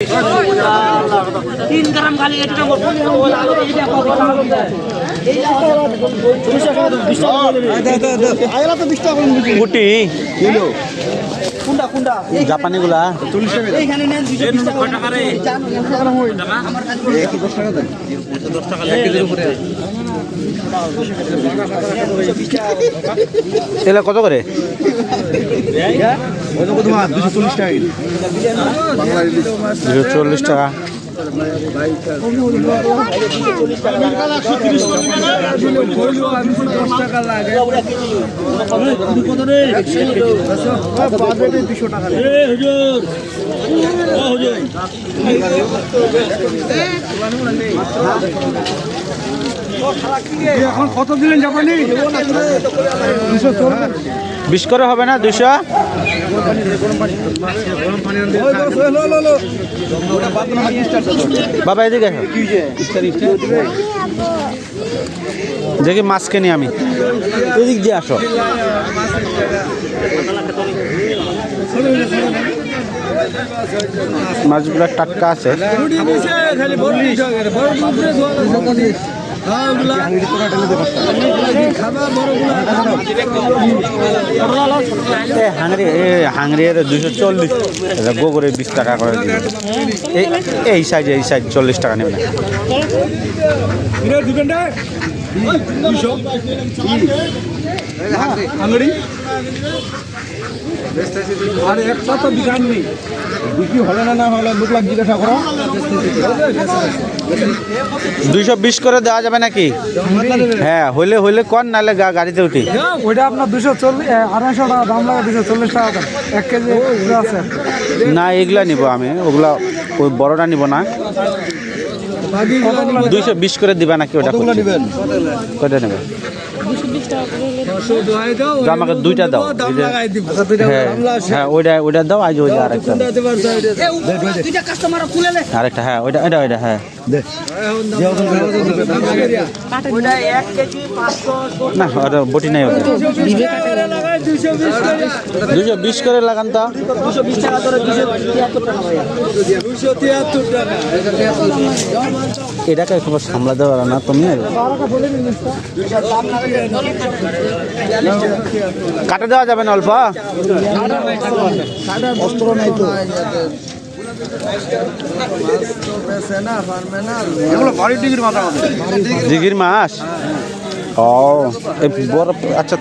3 গ্রাম খালি এটা গুটি কিলো কোনটা কোনটা জাপানি গুলা 40 টাকা এইখানে নেন 220 টাকা রে আমার কাছে 10 টাকা দেন 10 টাকা 1 কেজির উপরে এলা কত করে ওই কত মাছ 240 টাকা বাংলা ইলিশ 240 টাকা এখন কত দিলেন জাপানি 20 করে হবে না 200 বাবা এদিকে আসো। দেখি মাছ কিনি আমি এদিক দিয়ে আসো মাছগুলো টাটকা আছে হাংরি 240 গোগরে 20 টাকা করে দিবে এই সাইজ 40 টাকা নেবে না আর একটা তো বিকান নেই বিক্রি হলে না হলে 2 লাখ জিজ্ঞাসা করো 220 করে দেওয়া যাবে নাকি হ্যাঁ হইলে কোন নালে গাড়িতে উঠি ওইটা আপনার 240 250 টাকা দাম লাগে 240 টাকা দাম 1 কেজি আছে না এগুলা নিব আমি ওগুলা ওই বড়টা নিব না 220 করে দিবা নাকি ওটা কয়টা নেবে আমাকে 2টা দাও হ্যাঁ ওইটা দাও আজ ওই আরেকটা আরেকটা হ্যাঁ ওইটা হ্যাঁ না ওটা বটি নাই ওটা 220 করে লাগান তো 220 টাকা ধরে 273 টাকা এটাকে একটু সামলাতে পারো না তুমি কাটা দেওয়া যাবে না অল্প দিঘির মাছ ও বড় আচ্ছা